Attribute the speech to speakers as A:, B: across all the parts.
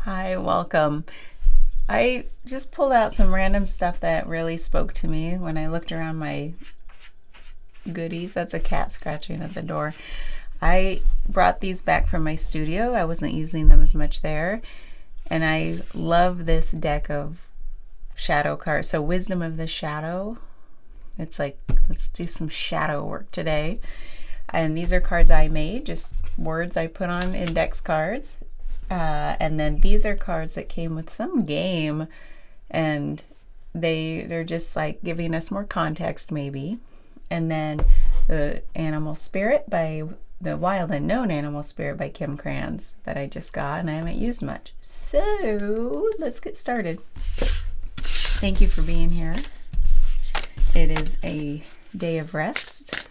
A: Hi, welcome. I just pulled out some random stuff that really spoke to me when I looked around my goodies. That's a cat scratching at the door. I brought these back from my studio. I wasn't using them as much there. And I love this deck of shadow cards. So, Wisdom of the Shadow. It's like, let's do some shadow work today. And these are cards I made, just words I put on index cards. And then these are cards that came with some game, and they're just like giving us more context maybe. And then the Animal Spirit by the Wild Unknown Animal Spirit by Kim Kranz that I just got and I haven't used much. So let's get started. Thank you for being here. It is a day of rest.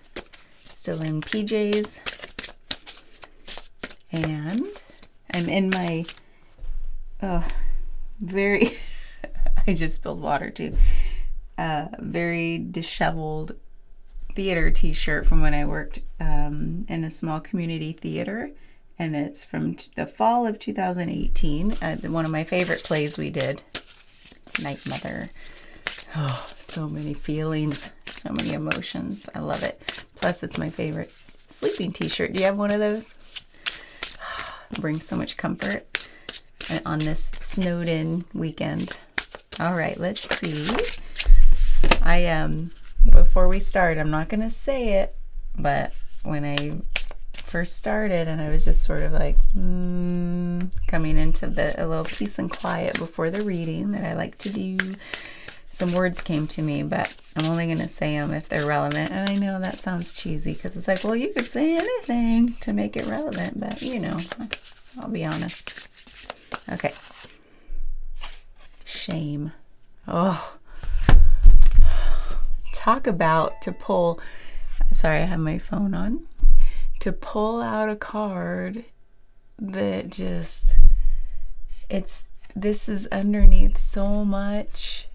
A: Still in PJs. And I'm in my very, I just spilled water too, very disheveled theater t-shirt from when I worked in a small community theater. And it's from the fall of 2018, one of my favorite plays we did, Night Mother. Oh, so many feelings, so many emotions. I love it. Plus, it's my favorite sleeping t-shirt. Do you have one of those? It brings so much comfort on this snowed in weekend. All right, let's see. Before we start, I'm not going to say it, but when I first started and I was just sort of like coming into a little peace and quiet before the reading that I like to do, some words came to me, but I'm only going to say them if they're relevant. And I know that sounds cheesy because it's like, well, you could say anything to make it relevant, but you know, I'll be honest. Okay. Shame. Oh. Talk about to pull, sorry, I have my phone on, to pull out a card that just, this is underneath so much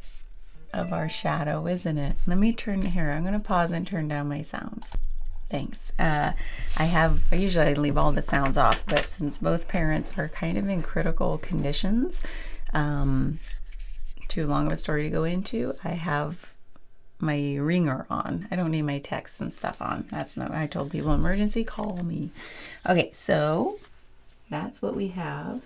A: of our shadow, isn't it? Let me turn here. I'm going to pause and turn down my sounds. Thanks. I usually leave all the sounds off, but since both parents are kind of in critical conditions, too long of a story to go into, I have my ringer on. I don't need my texts and stuff on. That's not, I told people, emergency, call me. Okay, so that's what we have.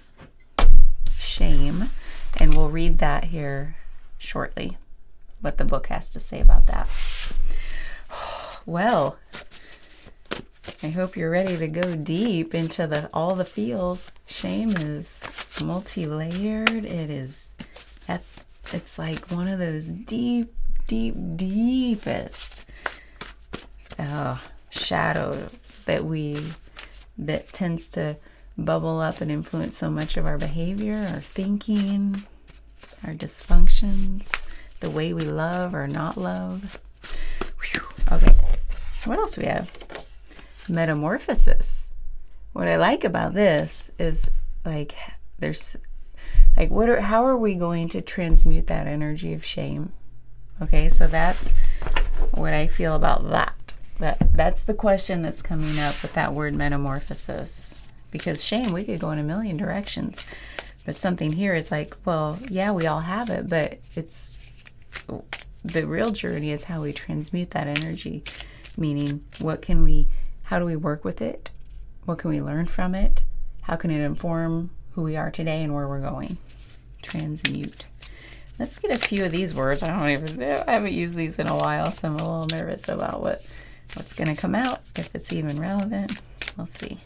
A: Shame. And we'll read that here shortly, what the book has to say about that. Well, I hope you're ready to go deep into all the feels. Shame is multi-layered. It's like one of those deepest shadows that tends to bubble up and influence so much of our behavior, our thinking, our dysfunctions, the way we love or not love. Whew. Okay, what else do we have? Metamorphosis. What I like about this is like there's like how are we going to transmute that energy of shame? Okay, so that's what I feel about that. That's the question that's coming up with that word metamorphosis. Because shame, we could go in a million directions. But something here is like, well, yeah, we all have it, but it's the real journey is how we transmute that energy. Meaning, how do we work with it? What can we learn from it? How can it inform who we are today and where we're going? Transmute. Let's get a few of these words. I haven't used these in a while, so I'm a little nervous about what's going to come out, if it's even relevant. We'll see.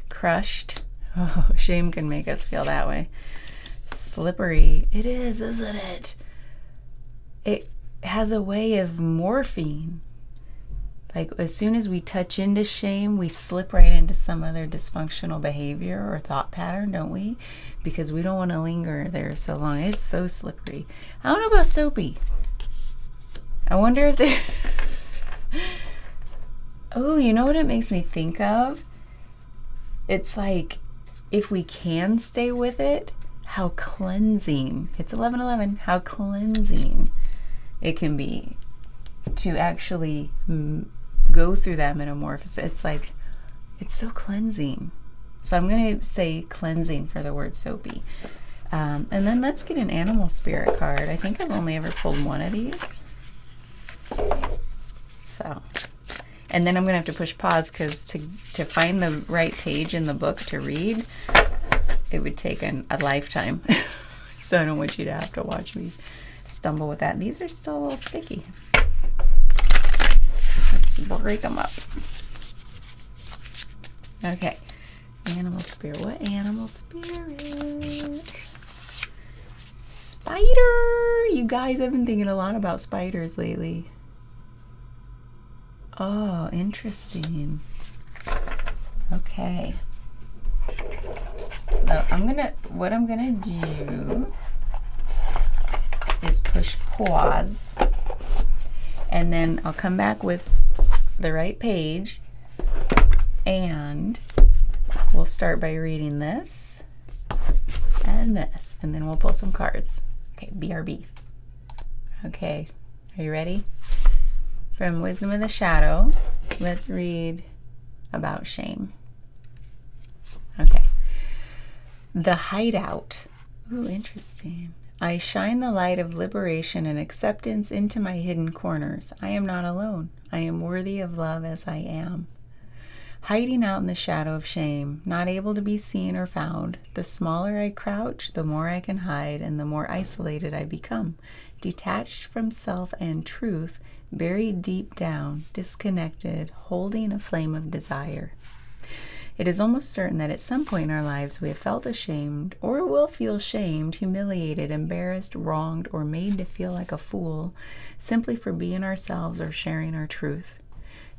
A: Crushed. Oh, shame can make us feel that way. Slippery. It is, isn't it? It has a way of morphing. Like as soon as we touch into shame, we slip right into some other dysfunctional behavior or thought pattern, don't we? Because we don't want to linger there so long. It's so slippery. I don't know about soapy. I wonder if they... Oh, you know what it makes me think of? It's like if we can stay with it, how cleansing. It's 11:11. How cleansing it can be to actually go through that metamorphosis. It's like, it's so cleansing, So I'm going to say cleansing for the word soapy. And then let's get an animal spirit card. I think I've only ever pulled one of these. So, and then I'm going to have to push pause because to find the right page in the book to read, it would take a lifetime. So I don't want you to have to watch me stumble with that. These are still a little sticky. Let's break them up. Okay. Animal spirit. What animal spirit? Spider! You guys, I've been thinking a lot about spiders lately. Oh, interesting. Okay. What I'm gonna do is push pause, and then I'll come back with the right page, and we'll start by reading this and this, and then we'll pull some cards. Okay, BRB. Okay, are you ready? From Wisdom of the Shadow, let's read about shame. Okay. The hideout. Ooh, interesting. I shine the light of liberation and acceptance into my hidden corners. I am not alone. I am worthy of love as I am. Hiding out in the shadow of shame, not able to be seen or found, the smaller I crouch, the more I can hide, and the more isolated I become, detached from self and truth, buried deep down, disconnected, holding a flame of desire. It is almost certain that at some point in our lives we have felt ashamed or will feel shamed, humiliated, embarrassed, wronged, or made to feel like a fool simply for being ourselves or sharing our truth.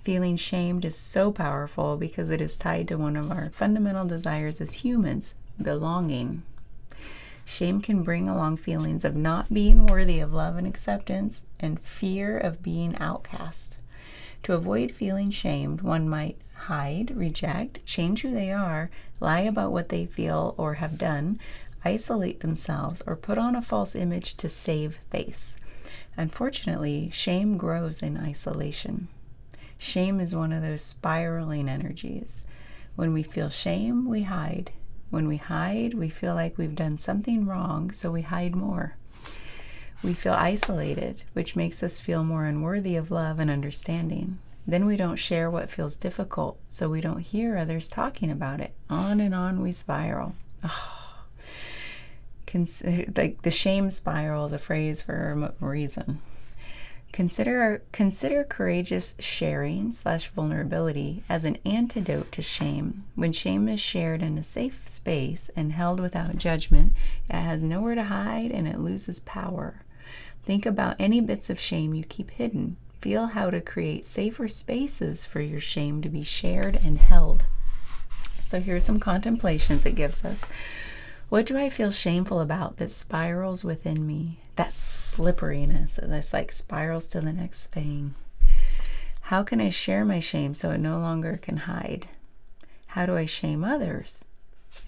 A: Feeling shamed is so powerful because it is tied to one of our fundamental desires as humans, belonging. Shame can bring along feelings of not being worthy of love and acceptance and fear of being outcast. To avoid feeling shamed, one might hide, reject, change who they are, lie about what they feel or have done, isolate themselves, or put on a false image to save face. Unfortunately, shame grows in isolation. Shame is one of those spiraling energies. When we feel shame, we hide. When we hide, we feel like we've done something wrong, so we hide more. We feel isolated, which makes us feel more unworthy of love and understanding. Then we don't share what feels difficult, so we don't hear others talking about it. On and on we spiral. Oh. Like the shame spiral is a phrase for a reason. Consider courageous sharing / vulnerability as an antidote to shame. When shame is shared in a safe space and held without judgment, it has nowhere to hide and it loses power. Think about any bits of shame you keep hidden. Feel how to create safer spaces for your shame to be shared and held. So here's some contemplations it gives us. What do I feel shameful about that spirals within me? That slipperiness that's like spirals to the next thing. How can I share my shame so it no longer can hide? How do I shame others?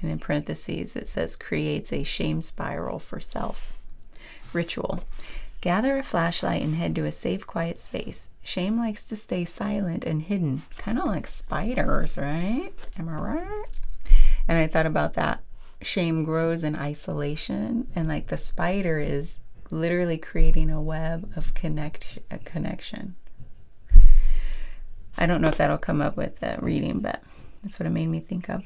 A: And in parentheses it says creates a shame spiral for self. Ritual. Gather a flashlight and head to a safe, quiet space. Shame likes to stay silent and hidden, kind of like spiders, right? Am I right? And I thought about that. Shame grows in isolation, and like the spider is literally creating a web of connection. I don't know if that'll come up with the reading, but that's what it made me think of.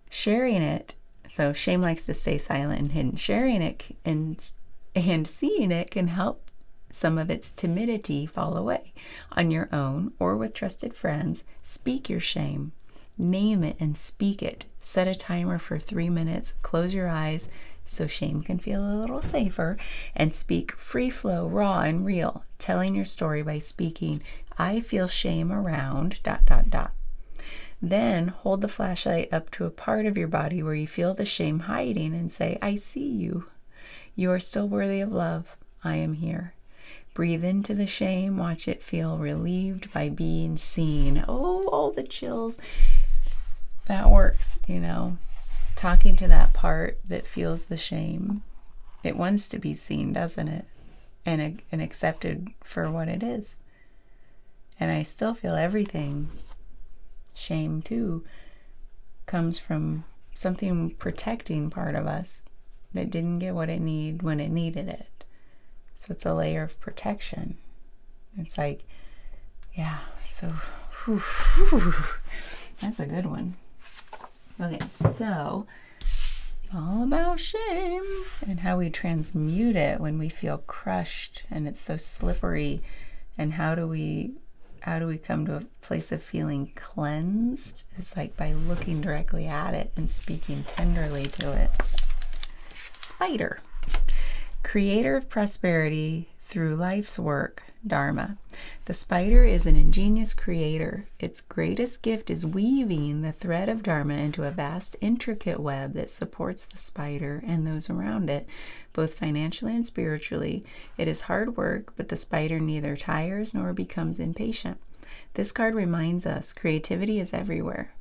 A: Sharing it, so shame likes to stay silent and hidden. Sharing it and seeing it can help some of its timidity fall away. On your own or with trusted friends, speak your shame. Name it and speak it. Set a timer for 3 minutes. Close your eyes so shame can feel a little safer, and speak free flow, raw and real, telling your story by speaking, I feel shame around ... Then hold the flashlight up to a part of your body where you feel the shame hiding and say, I see you. You are still worthy of love. I am here. Breathe into the shame. Watch it feel relieved by being seen. Oh, all the chills. That works, talking to that part that feels the shame. It wants to be seen, doesn't it? And accepted for what it is. And I still feel everything. Shame too. comes from something protecting part of us that didn't get what it needed when it needed it. So it's a layer of protection. It's like, yeah, so that's a good one. Okay, so it's all about shame and how we transmute it when we feel crushed and it's so slippery. And how do we come to a place of feeling cleansed? It's like by looking directly at it and speaking tenderly to it. Spider, creator of prosperity through life's work, Dharma. The spider is an ingenious creator. Its greatest gift is weaving the thread of Dharma into a vast, intricate web that supports the spider and those around it, both financially and spiritually. It is hard work, but the spider neither tires nor becomes impatient. This card reminds us creativity is everywhere.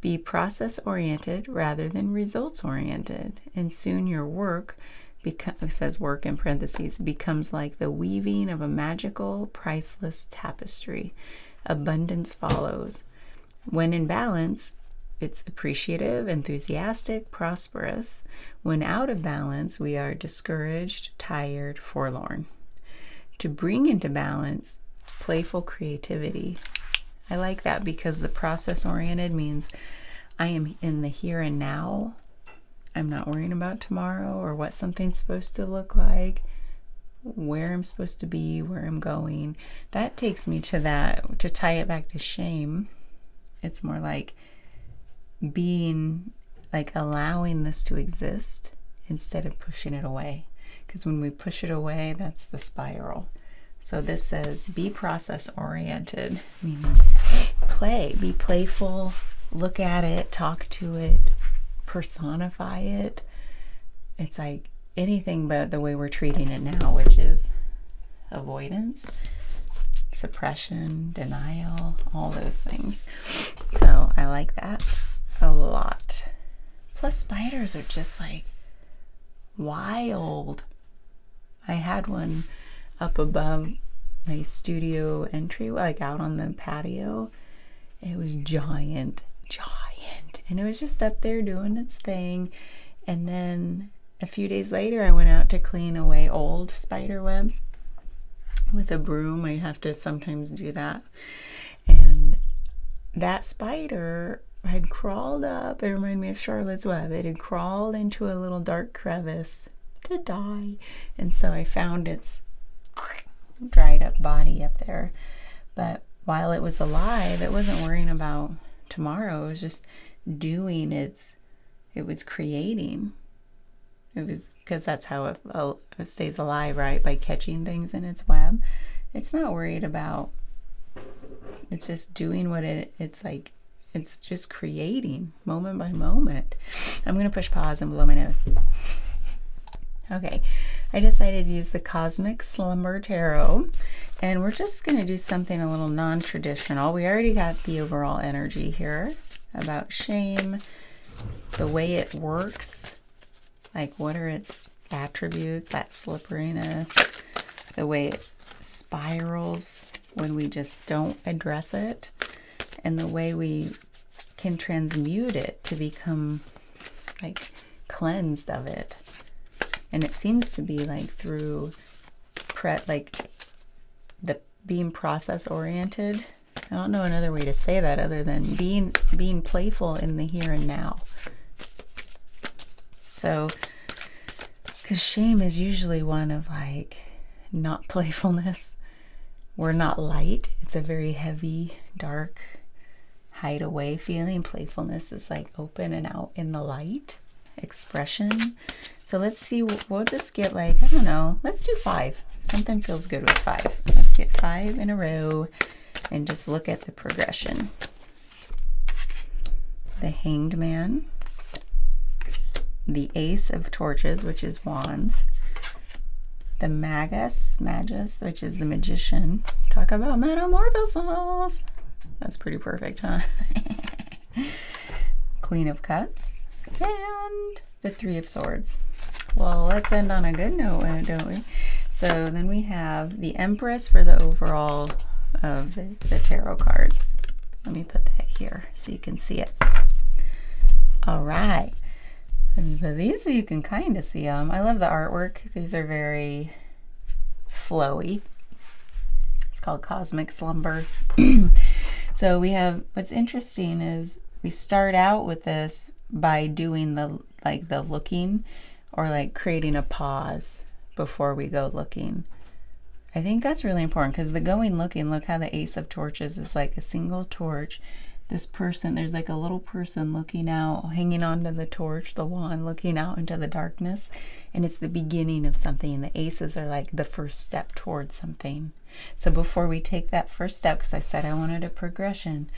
A: Be process-oriented rather than results-oriented, and soon your work, it says work in parentheses, becomes like the weaving of a magical, priceless tapestry. Abundance follows. When in balance, it's appreciative, enthusiastic, prosperous. When out of balance, we are discouraged, tired, forlorn. To bring into balance, playful creativity. I like that because the process-oriented means I am in the here and now. I'm not worrying about tomorrow or what something's supposed to look like, where I'm supposed to be, where I'm going. That takes me to that, to tie it back to shame. It's more like being, like allowing this to exist instead of pushing it away. Because when we push it away, that's the spiral. So this says be process oriented, meaning play, be playful, look at it, talk to it, personify it. It's like anything but the way we're treating it now, which is avoidance, suppression, denial, all those things. So I like that a lot. Plus spiders are just like wild. I had one up above my studio entry, like out on the patio. It was giant, and it was just up there doing its thing. And then a few days later I went out to clean away old spider webs with a broom. I have to sometimes do that, and that spider had crawled up. It reminded me of Charlotte's Web. It had crawled into a little dark crevice to die, and so I found its dried up body up there. But while it was alive, it wasn't worrying about tomorrow. It was just doing it was creating. It was, because that's how it stays alive, right? By catching things in its web. It's not worried about, it's just doing what it's like. It's just creating moment by moment. I'm going to push pause and blow my nose. Okay, I decided to use the Cosmic Slumber Tarot, and we're just going to do something a little non-traditional. We already got the overall energy here about shame, the way it works, like what are its attributes, that slipperiness, the way it spirals when we just don't address it, and the way we can transmute it to become like cleansed of it. And it seems to be like through the being process oriented. I don't know another way to say that other than being playful in the here and now. So, because shame is usually one of like not playfulness. We're not light. It's a very heavy, dark, hideaway feeling. Playfulness is like open and out in the light expression. So let's see, we'll just get like, I don't know, let's do 5. Something feels good with 5. Let's get 5 in a row and just look at the progression. The Hanged Man, the Ace of Torches, which is wands, the Magus, which is the Magician. Talk about metamorphosis. That's pretty perfect, huh? Queen of Cups, and the Three of Swords. Well, let's end on a good note, don't we? So then we have the Empress for the overall of the tarot cards. Let me put that here so you can see it. All right. Let me put these so you can kind of see them. I love the artwork. These are very flowy. It's called Cosmic Slumber. So we have, what's interesting is we start out with this by doing the looking, or like creating a pause before we go looking. I think that's really important, because the going looking, look how the Ace of Torches is like a single torch. This person, there's like a little person looking out, hanging onto the torch, the wand, looking out into the darkness, and it's the beginning of something. The aces are like the first step towards something. So before we take that first step, because I said I wanted a progression,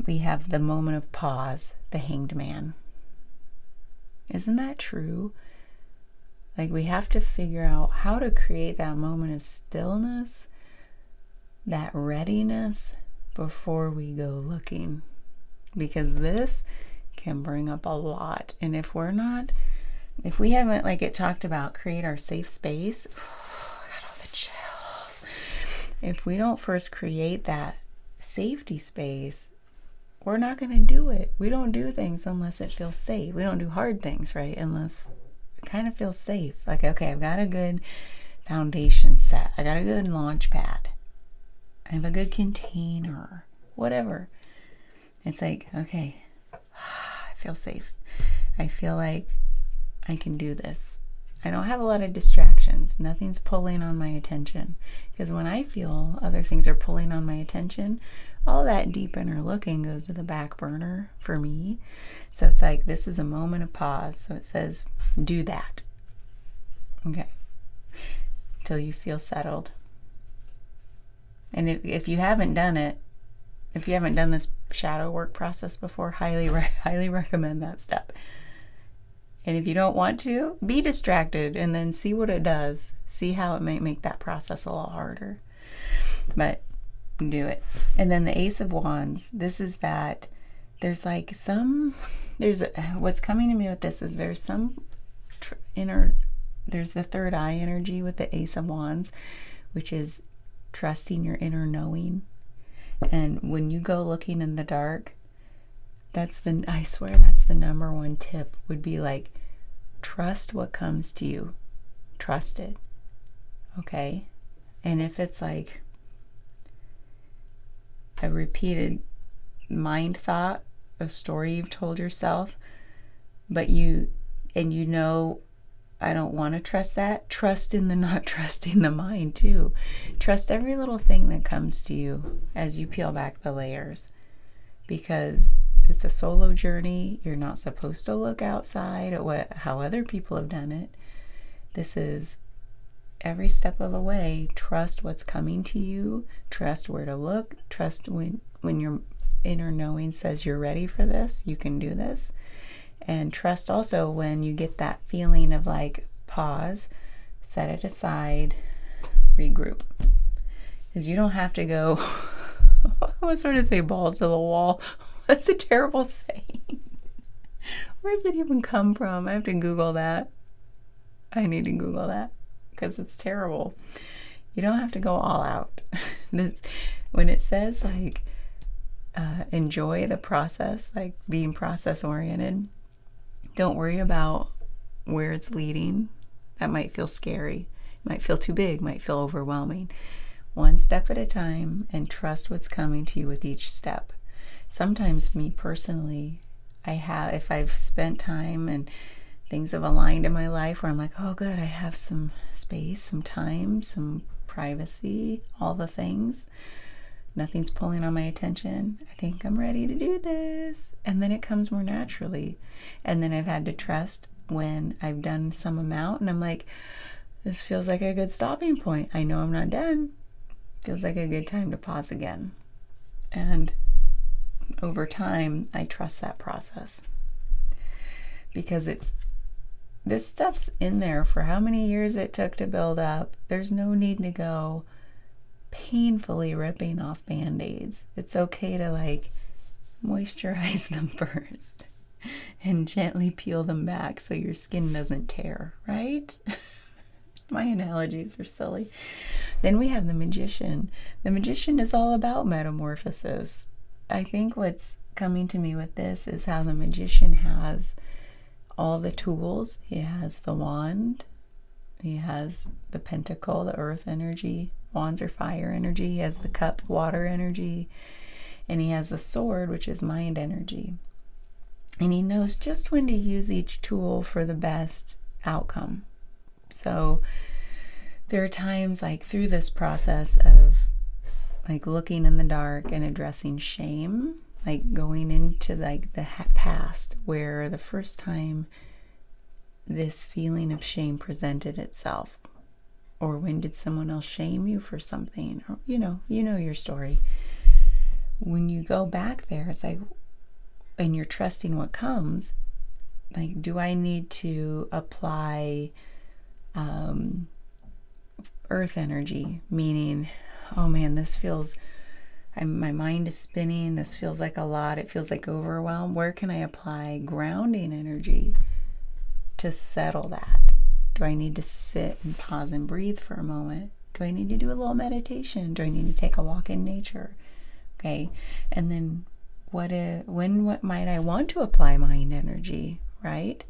A: we have the moment of pause, the Hanged Man. Isn't that true? Like, we have to figure out how to create that moment of stillness, that readiness before we go looking, because this can bring up a lot. And if we haven't, like it talked about, create our safe space, I got all the chills. If we don't first create that safety space, we're not going to do it. We don't do things unless it feels safe. We don't do hard things, right? Unless it kind of feels safe. Like, okay, I've got a good foundation set. I got a good launch pad. I have a good container, whatever. It's like, okay, I feel safe. I feel like I can do this. I don't have a lot of distractions. Nothing's pulling on my attention. Because when I feel other things are pulling on my attention, all that deep inner looking goes to the back burner for me. So it's like, this is a moment of pause. So it says, do that. Okay. Till you feel settled. And if you haven't done it, if you haven't done this shadow work process before, highly recommend that step. And if you don't want to, be distracted and then see what it does. See how it might make that process a little harder. But do it. And then the Ace of Wands. This is that there's like what's coming to me with this is there's some there's the third eye energy with the Ace of Wands, which is trusting your inner knowing. And when you go looking in the dark, I swear that's the number one tip, would be like, trust what comes to you. Trust it. Okay? And if it's like a repeated mind thought, a story you've told yourself, but I don't want to trust that, trust in the not trusting the mind too. Trust every little thing that comes to you as you peel back the layers, because it's a solo journey. You're not supposed to look outside at how other people have done it. This is every step of the way. Trust what's coming to you. Trust where to look. Trust when your inner knowing says you're ready for this, you can do this. And trust also when you get that feeling of like, pause, set it aside, regroup. Because you don't have to go, I was trying to say balls to the wall. That's a terrible saying. Where does it even come from? I have to Google that. I need to Google that because it's terrible. You don't have to go all out. When it says like, enjoy the process, like being process oriented, don't worry about where it's leading. That might feel scary, might feel too big, might feel overwhelming. One step at a time, and trust what's coming to you with each step. Sometimes me personally, if I've spent time and things have aligned in my life where I'm like, oh good, I have some space, some time, some privacy, all the things. Nothing's pulling on my attention. I think I'm ready to do this. And then it comes more naturally. And then I've had to trust when I've done some amount and I'm like, this feels like a good stopping point. I know I'm not done. Feels like a good time to pause again. And over time, I trust that process. Because this stuff's in there for how many years it took to build up. There's no need to go painfully ripping off band-aids. It's okay to like moisturize them first and gently peel them back so your skin doesn't tear, right? My analogies are silly. Then we have the Magician. The Magician is all about metamorphosis. I think what's coming to me with this is how the magician has all the tools. He has the wand, he has the pentacle, the earth energy. Wands are fire energy. He has the cup, water energy. And he has the sword, which is mind energy. And he knows just when to use each tool for the best outcome. So there are times like through this process of like looking in the dark and addressing shame, like going into like the past where the first time this feeling of shame presented itself, or when did someone else shame you for something, or you know your story. When you go back there, it's like, and you're trusting what comes, like, do I need to apply earth energy, meaning, oh man, this feels, my mind is spinning, this feels like a lot, it feels like overwhelm. Where can I apply grounding energy to settle that? Do I need to sit and pause and breathe for a moment? Do I need to do a little meditation? Do I need to take a walk in nature? Okay, and then what might I want to apply mind energy, right?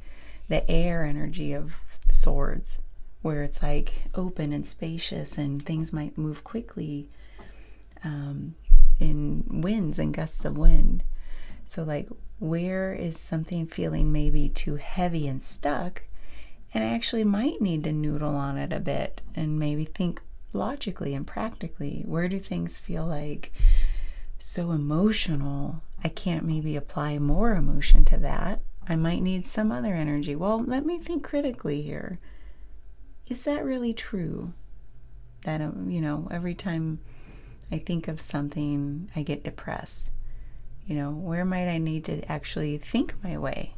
A: The air energy of swords, where it's like open and spacious and things might move quickly in winds and gusts of wind. So like, where is something feeling maybe too heavy and stuck, and I actually might need to noodle on it a bit and maybe think logically and practically. Where do things feel like so emotional, I can't maybe apply more emotion to that? I might need some other energy. Well, let me think critically here. Is that really true? That, every time I think of something, I get depressed. Where might I need to actually think my way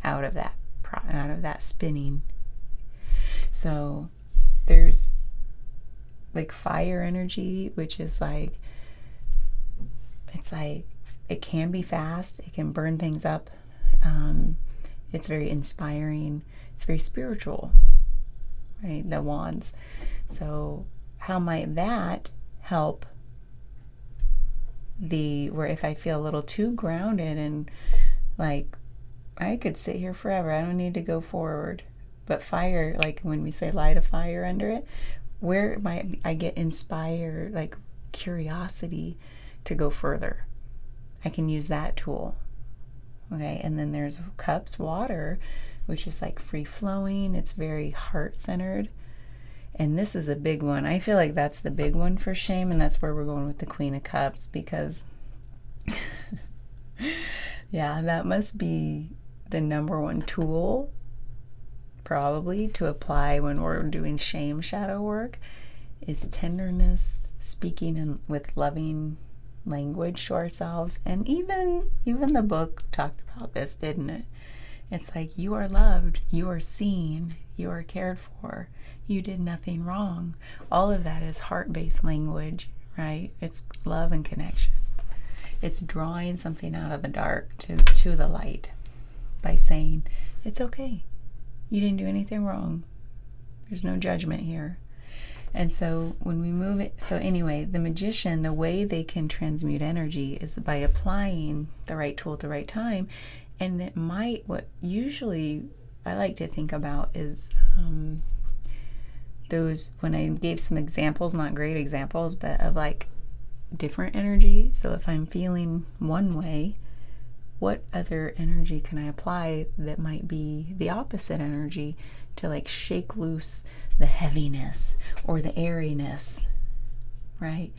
A: out of that spinning? So there's like fire energy, which is like, it's like, it can be fast, it can burn things up. It's very inspiring, it's very spiritual, right? The wands. So how might that help where if I feel a little too grounded and like I could sit here forever, I don't need to go forward. But fire, like when we say light a fire under it, where might I get inspired, like curiosity to go further? I can use that tool. Okay, and then there's cups, water, which is like free flowing. It's very heart centered. And this is a big one. I feel like that's the big one for shame, and that's where we're going with the Queen of Cups, because yeah, that must be the number one tool probably to apply when we're doing shame shadow work, is tenderness, speaking with loving language to ourselves. And even the book talked about this, didn't it? It's like, you are loved, you are seen, you are cared for, you did nothing wrong. All of that is heart-based language, right? It's love and connection. It's drawing something out of the dark to the light by saying, it's okay, you didn't do anything wrong, there's no judgment here. And so when we move it, so anyway, the magician, the way they can transmute energy is by applying the right tool at the right time. And it might, what usually I like to think about is those, when I gave some examples, not great examples, but of like different energy. So if I'm feeling one way, what other energy can I apply that might be the opposite energy to like shake loose the heaviness or the airiness, right?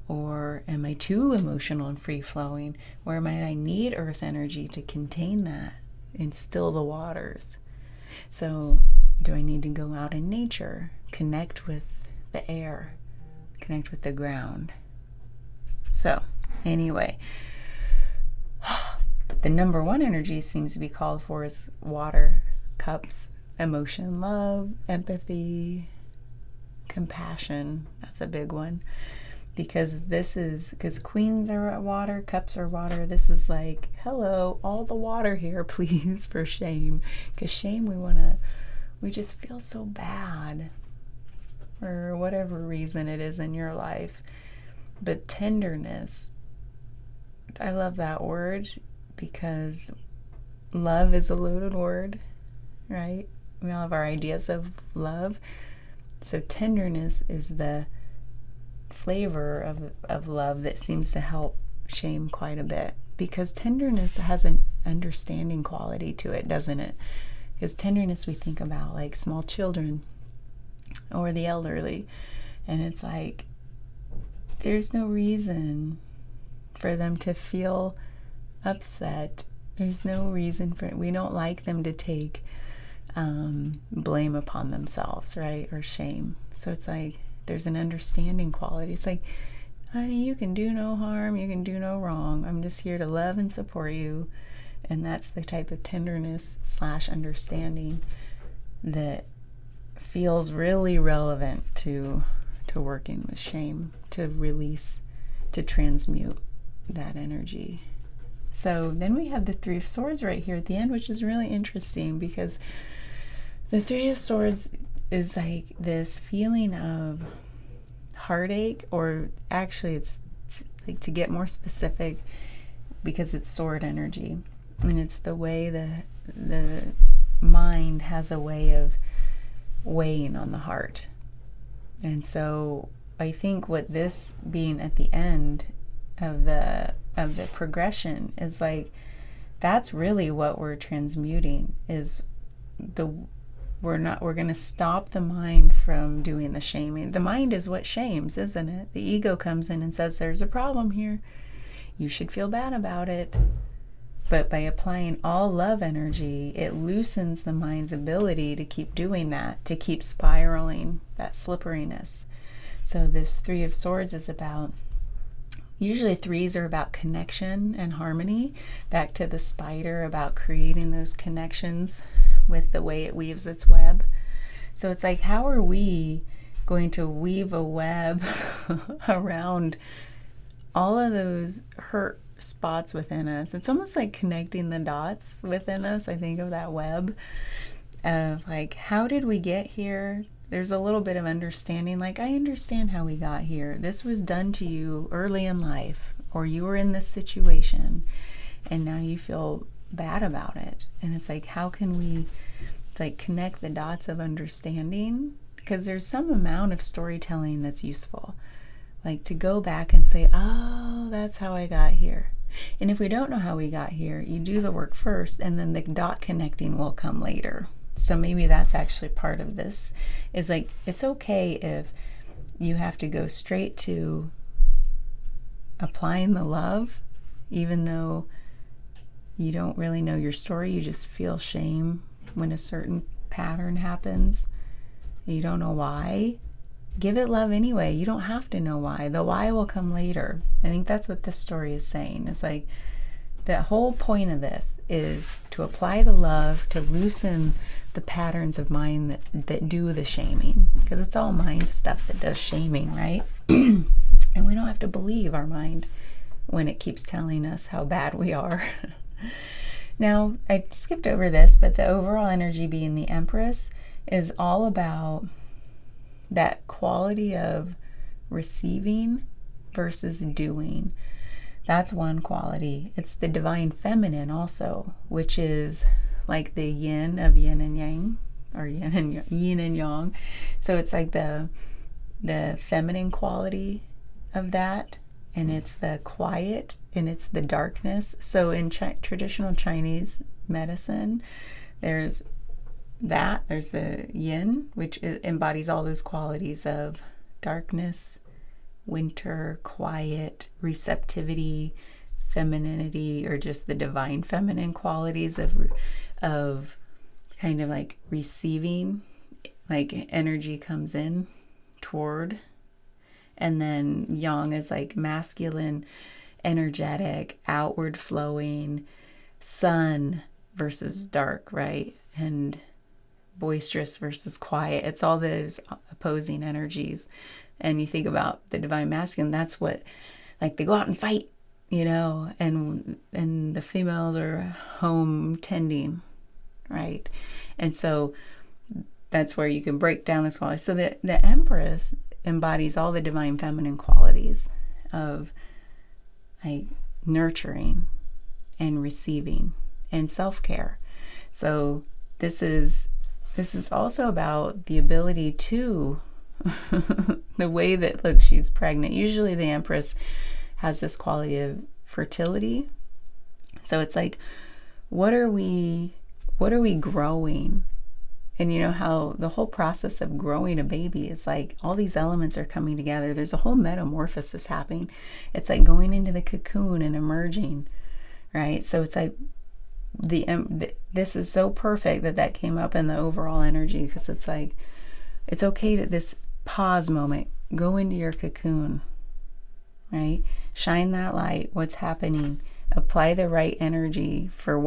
A: Or am I too emotional and free-flowing? Where might I need earth energy to contain that and still the waters? So do I need to go out in nature, connect with the air, connect with the ground? So anyway, the number one energy seems to be called for is water, cups, emotion, love, empathy, compassion. That's a big one. Because queens are water, cups are water. This is like, hello, all the water here, please, for shame. Because shame, we just feel so bad for whatever reason it is in your life. But tenderness, I love that word. because love is a loaded word, right? We all have our ideas of love. So tenderness is the flavor of love that seems to help shame quite a bit, because tenderness has an understanding quality to it, doesn't it? Because tenderness, we think about like small children or the elderly, and it's like there's no reason for them to feel upset. There's no reason for it. We don't like them to take blame upon themselves, right? Or shame. So it's like there's an understanding quality. It's like, honey, you can do no harm, you can do no wrong. I'm just here to love and support you. And that's the type of tenderness / understanding that feels really relevant to working with shame, to release, to transmute that energy. So then we have the Three of Swords right here at the end, which is really interesting, because the Three of Swords is like this feeling of heartache, or actually it's like, to get more specific, because it's sword energy, and it's the way the mind has a way of weighing on the heart. And so I think what this being at the end of the progression is like, that's really what we're transmuting, is we're going to stop the mind from doing the shaming. The mind is what shames, isn't it? The ego comes in and says, there's a problem here. You should feel bad about it. But by applying all love energy, it loosens the mind's ability to keep doing that, to keep spiraling that slipperiness. So this Three of Swords is about, usually threes are about connection and harmony. Back to the spider, about creating those connections with the way it weaves its web. So it's like, how are we going to weave a web around all of those hurt spots within us? It's almost like connecting the dots within us. I think of that web of like, how did we get here? There's a little bit of understanding, like, I understand how we got here. This was done to you early in life, or you were in this situation and now you feel bad about it. And it's like, how can we like connect the dots of understanding? Because there's some amount of storytelling that's useful, like to go back and say, oh, that's how I got here. And if we don't know how we got here, you do the work first, and then the dot connecting will come later. So maybe that's actually part of this, is like, it's okay if you have to go straight to applying the love, even though you don't really know your story. You just feel shame when a certain pattern happens. You don't know why. Give it love anyway. You don't have to know why. The why will come later. I think that's what this story is saying. It's like, the whole point of this is to apply the love, to loosen the patterns of mind that do the shaming, because it's all mind stuff that does shaming, right? And we don't have to believe our mind when it keeps telling us how bad we are. Now, I skipped over this, but the overall energy being the Empress is all about that quality of receiving versus doing. That's one quality. It's the divine feminine also, which is like the yin of yin and yang, or yin and yang. So it's like the feminine quality of that, and it's the quiet, and it's the darkness. So in traditional Chinese medicine, there's the yin, which embodies all those qualities of darkness, winter, quiet, receptivity, femininity, or just the divine feminine qualities of kind of like receiving, like energy comes in toward. And then yang is like masculine, energetic, outward flowing, sun versus dark, right? And boisterous versus quiet. It's all those opposing energies. And you think about the divine masculine, that's what, like, they go out and fight, and the females are home tending, right? And so that's where you can break down this quality. So the Empress embodies all the divine feminine qualities of like nurturing and receiving and self-care. So this is also about the ability to the way that, look, she's pregnant. Usually the Empress has this quality of fertility. So it's like, what are we growing? And you know how the whole process of growing a baby is like all these elements are coming together. There's a whole metamorphosis happening. It's like going into the cocoon and emerging, right? So it's like this is so perfect that came up in the overall energy, because it's like, it's okay to this pause moment, go into your cocoon, right? Shine that light, what's happening, apply the right energy for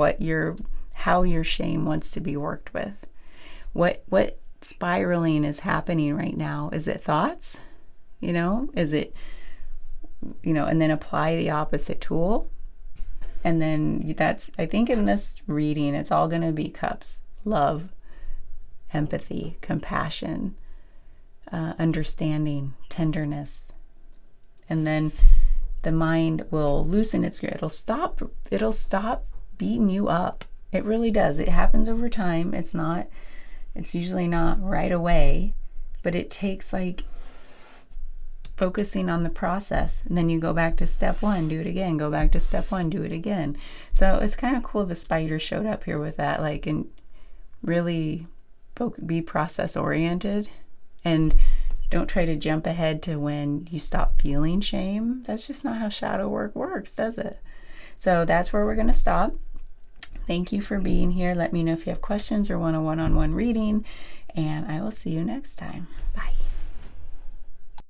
A: how your shame wants to be worked with. What spiraling is happening right now? Is it thoughts? Is it, and then apply the opposite tool. And then I think in this reading, it's all going to be cups: love, empathy, compassion, understanding, tenderness. And then the mind will loosen its grip. It'll stop beating you up. It really does. It happens over time. It's usually not right away, but it takes like focusing on the process. And then you go back to step one, do it again, go back to step one, do it again. So it's kind of cool the spider showed up here with that, like, and really be process oriented, and don't try to jump ahead to when you stop feeling shame. That's just not how shadow work works, does it? So that's where we're going to stop. Thank you for being here. Let me know if you have questions or want a one-on-one reading, and I will see you next time. Bye.